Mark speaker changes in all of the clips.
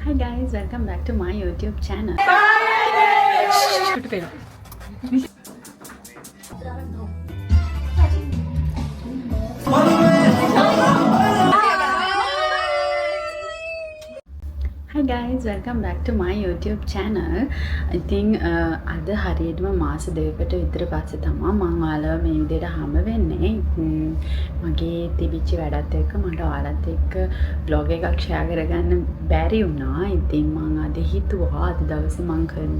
Speaker 1: Hi guys, welcome back to my YouTube channel. Hi guys, welcome back to my YouTube channel. I think අද හරියටම මාස දෙකකට විතර පස්සේ තමයි මම ඔයාලව මේ විදිහට හම්බ වෙන්නේ. මගේ තිබිච්ච වැඩත් එක්ක මට ඔයාලත් එක්ක vlog එකක් share කරගන්න බැරි වුණා. ඉතින් මම අද හිතුවා අද දවසේ මම කරන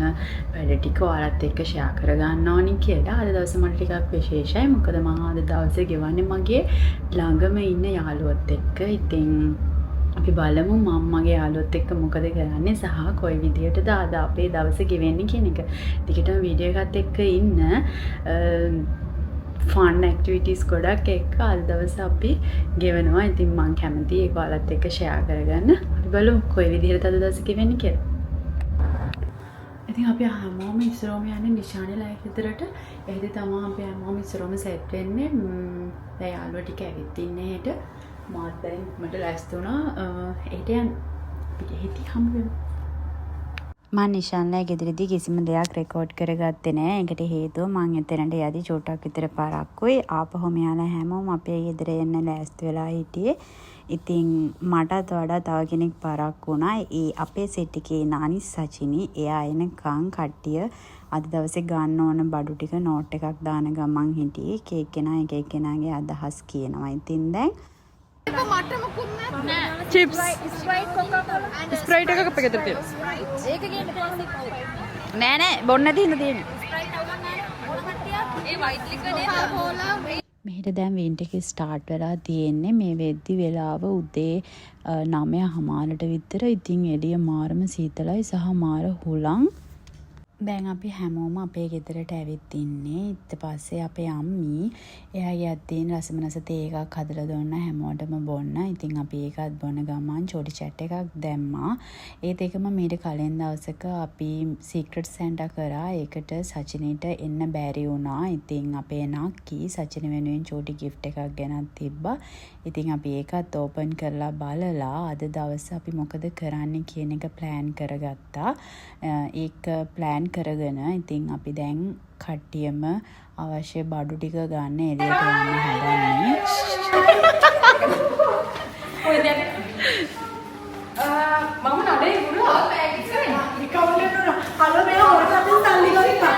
Speaker 1: වැඩ ටික ඔයාලත් එක්ක share කරගන්න ඕනි කියලා. අද දවසේ මට ටිකක් විශේෂයි. මොකද මම අද දවසේ ගෙවන්නේ මගේ ළඟම ඉන්න යාළුවොත් එක්ක. ඉතින් අපි බලමු මම්මගේ යාළුවොත් එක්ක මොකද කරන්නේ සහ කොයි විදියටද අද අපේ දවස ගෙවෙන්නේ කියන එක. ටිකටම වීඩියෝ එකත් එක්ක ඉන්න ෆන් ඇක්ටිවිටීස් ගොඩක් එක්ක අද දවස අපි ගෙවනවා. ඉතින් මම කැමතියි ඒක ඔයාලත් එක්ක ෂෙයා කරගන්න. අපි බලමු කොයි විදියටද අද දවස ගෙවෙන්නේ කියලා. ඉතින් අපි හැමෝම ඉස්සරෝම යන්නේ නිශානේ ලයිෆ් විතරට. එහෙදි තමයි අපි හැමෝම ඉස්සරෝම සෙට් වෙන්නේ. දැන් යාළුවෝ ටික ඇවිත් ඉන්නේ හෙට. මාත් දැන් මට ලෑස්ති වුණා හෙට යන්න. අපි හෙට හම්බ වෙමු.
Speaker 2: මම නිශාන්ලා ගෙදරදී කිසිම දෙයක් රෙකෝඩ් කරගත්තේ නෑ. ඒකට හේතුව මම එතනට යදී චූටක් විතර පාරක්කුයි ආපහු මෙයාලා හැමෝම අපේ ගෙදර එන්න ලෑස්ති වෙලා හිටියේ. ඉතින් මටත් වඩා තව කෙනෙක් පාරක් වුණා. ඒ අපේ සෙට් එකේ ඉන්න අනිත් සචිනි එයා එනකන් කට්ටිය අද දවසේ ගන්න ඕන බඩු ටික නෝට් එකක් දාන ගමන් හිටියේ. එක කෙනා එක කෙනාගේ අදහස් කියනවා. ඉතින් දැන්
Speaker 3: chips sprite එකක පැකට් එකක් තියෙනවා ඒක
Speaker 2: නෑ නෑ බොන්න තියෙන තියෙන්නේ
Speaker 3: ඒ වයිට් ලිකනේ
Speaker 2: මෙහෙට දැන් වීන්ට් එක ස්ටාර්ට් වෙලා තියෙන්නේ. මේ වෙද්දි වෙලාව උදේ 9:00ට විතර. ඉතින් එළිය මාරම සීතලයි සහ මාර හුලං. දැන් අපි හැමෝම අපේ ගෙදරට ඇවිත් ඉන්නේ. ඊට පස්සේ අපේ අම්මී එයාගේ අත්දීන් රසමනස තේ එකක් හදලා දුන්නා හැමෝටම බොන්න. ඉතින් අපි ඒකත් බොන ගමන් චෝටි chat එකක් දැම්මා. ඒත් එකම මීට කලින් දවසක අපි සීක්‍රට් සැන්ටා කරා. ඒකට සචිනීට එන්න බැරි වුණා. ඉතින් අපේ නක්කී සචින වෙනුවෙන් චෝටි gift එකක් ගෙනත් තිබ්බා. ඉතින් අපි ඒකත් ඕපන් කරලා බලලා අද දවසේ අපි මොකද කරන්න කියන එක plan කරගත්තා. ඒක plan කරගෙන ඉතින් අපි දැන් කට්ටියම අවශ්‍ය බඩු ටික ගන්න එළියට යන්න හදන්නේ.
Speaker 3: ඔය දැන් මම නඩේ ගුණා කවුද හලෝ මේ හොරට සල්ලි ගත්තා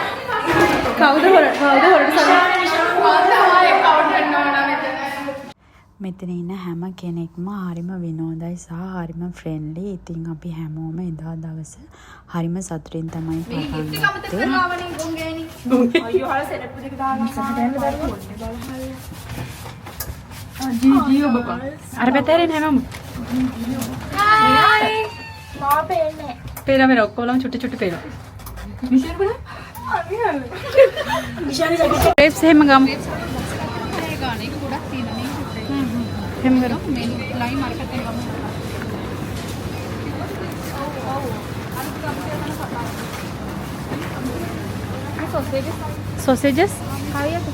Speaker 3: කවුද හොරට
Speaker 2: මෙතන ඉන්න හැම කෙනෙක්ම හරිම විනෝදයි සහ හරිම ෆ්‍රෙන්ඩ්ලි. ඉතින් අපි හැමෝම එදා දවස හරිම සතුටින් තමයි පටන් ගත්තේ.
Speaker 3: අයියෝ හල සෙටප් දෙක දාගන්න බබා
Speaker 1: අර පැතරේ හැමෝම
Speaker 3: හායි මා පේන්නේ
Speaker 1: පේලා මේ ඔක්කොලම චුටි චුටි පේනවා.
Speaker 3: විශේෂ බලන්න අනිහල විශාලි ජැකට්
Speaker 1: ක්‍රේප්ස් එහෙම ගමු.
Speaker 3: ඒ ගානේ ගොඩක් තියෙනවා නේ
Speaker 1: එහෙම කරමු.
Speaker 3: මේ ලයින් මාර්කට් එකේ ගමු
Speaker 1: sausages
Speaker 3: හරියට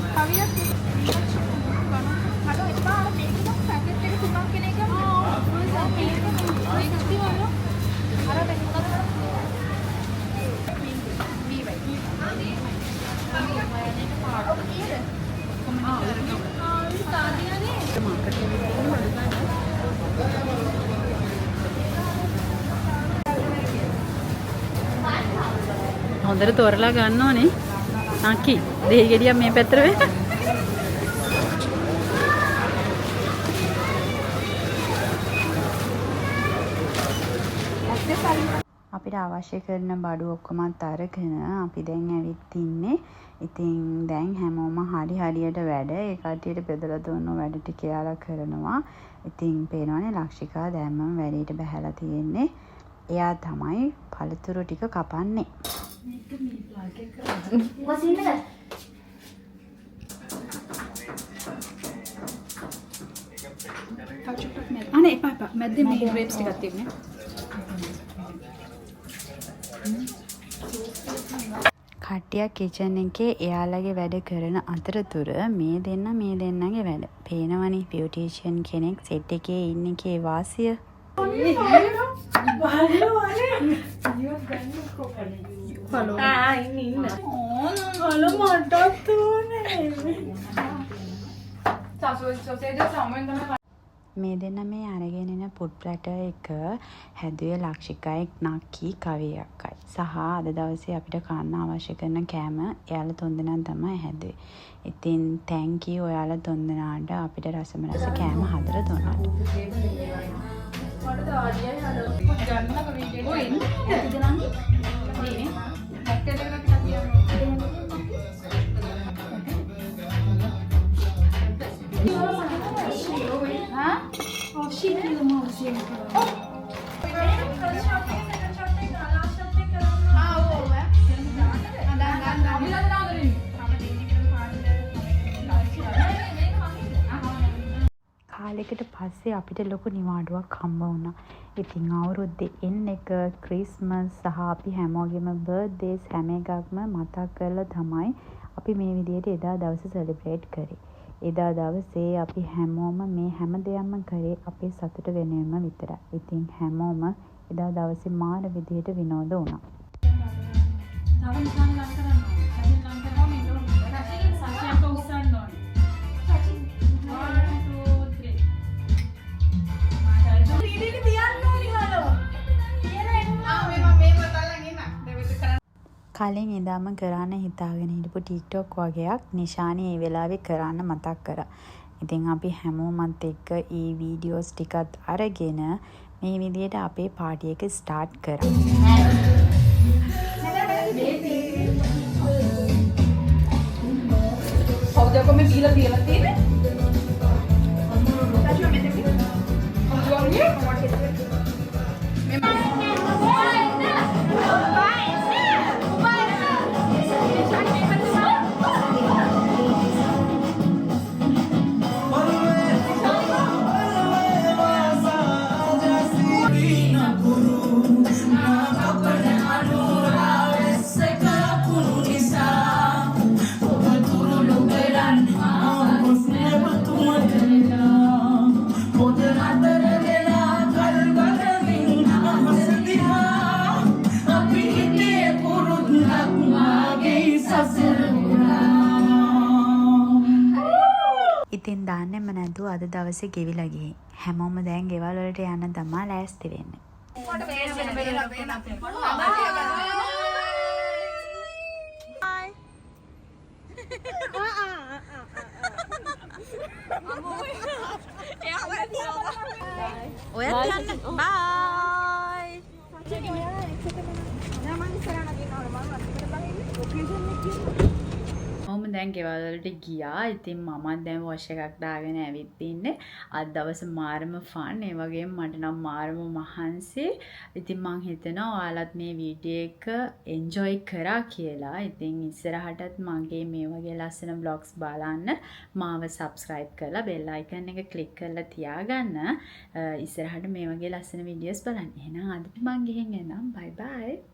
Speaker 3: හලෝ එපා අර මේක පැකට් එක තුනක් කියන එක මේක තියවලු අර මේක මොකද
Speaker 1: හොඳට තෝරලා ගන්න ඕනේ. නක්කි දෙහි ගෙඩියක් මේ පැත්තට වෙන්න.
Speaker 2: අපිට අවශ්‍ය කරන බඩු ඔක්කොමත් අරගෙන අපි දැන් ඇවිත් ඉන්නේ. ඉතින් දැන් හැමෝම හරියට වැඩ ඒ කට්ටියට බෙදලා දුන්න වැඩ ටික යාලා කරනවා. ඉතින් පේනවනේ ලක්ෂිකා දැම්මම වැඩේට බහැලා තියෙන්නේ. එයා තමයි පළතුරු ටික කපන්නේ.
Speaker 1: අනේ එපා මැද්දේ මේ grapes ටිකක් තියන්නේ.
Speaker 2: කට්ටියක් කිචන් එකේ එයාලගේ වැඩ කරන අතරතුර මේ දෙන්නගේ වැඩ. පේනවනේ බියුටිෂියන් කෙනෙක් සෙට් එකේ ඉන්න එකේ වාසිය.
Speaker 3: බලනවා පළොව. ඉන්න. හලෝ මටත් ඕනේ.
Speaker 2: මේ දෙන්න මේ අරගෙන එන පුඩ් ප්ලැටර් එක හැදුවේ ලක්ෂිකයි නක්කි කවියක්කයි. සහ අද දවසේ අපිට කන්න අවශ්‍ය කරන කෑම එයාලා තුන්දෙනා තමයි හැදුවේ. ඉතින් thank you ඔයාලා තුන්දෙනාට අපිට රසම රස කෑම හදලා දුන්නාට.
Speaker 3: මට ආඩියයි හලෝ. ගන්නක වීඩියෝ එක. ඇයිද නංගි? නේ. හැක්ටර් එකකට
Speaker 2: කාලෙකට පස්සේ අපිට ලොකු නිවාඩුවක් හම්බ වුණා. ඉතින් අවුරුද්දේ එන්න එක ක්‍රිස්මස් සහ අපි හැමෝගෙම බර්ත්ඩේස් හැම එකක්ම මතක් කරලා තමයි අපි මේ විදිහට එදා දවස සෙලිබ්‍රේට් කරේ. එදා දවසේ අපි හැමෝම මේ හැම දෙයක්ම කරේ අපේ සතුට වෙනුවෙන්ම විතරයි. ඉතින් හැමෝම එදා දවසේ මාර විදිහට විනෝද වුණා. කලින් එදාම කරන්න හිතාගෙන හිටපු ටික්ටොක් වගේක් නිශානි ඒ වෙලාවේ කරන්න මතක් කරා. ඉතින් අපි හැමෝමත් එක්ක ඒ වීඩියෝස් ටිකත් අරගෙන මේ විදිහට අපේ පාටි එක ස්ටාර්ට් කරා.
Speaker 3: කවුද කොමේ බීලා තියලා තියෙන්නේ?
Speaker 2: ඉතින් දාන්නෙම නැතුව අද දවසේ ගෙවිලා ගිහින් හැමෝම දැන් ගෙවල් වලට යන්න තමයි ලෑස්ති වෙන්නේ. ඔයත් යන්න. බයි.
Speaker 1: මම දැන් ගෙවල් වලට ගියා. ඉතින් මමත් දැන් වොෂ් එකක් දාගෙන ඇවිත් ඉන්නේ. අද දවසේ මාරම ෆන්. ඒ වගේම මට නම් මාරම මහන්සි. ඉතින් මං හිතනවා ඔයාලත් මේ වීඩියෝ එක එන්ජොයි කරා කියලා. ඉතින් ඉස්සරහටත් මගේ මේ වගේ ලස්සන vlogs බලන්න මාව subscribe කරලා bell icon එක click කරලා තියාගන්න. ඉස්සරහට මේ වගේ ලස්සන videos බලන්න. එහෙනම් අදට මං ගිහින් එනම්. bye bye.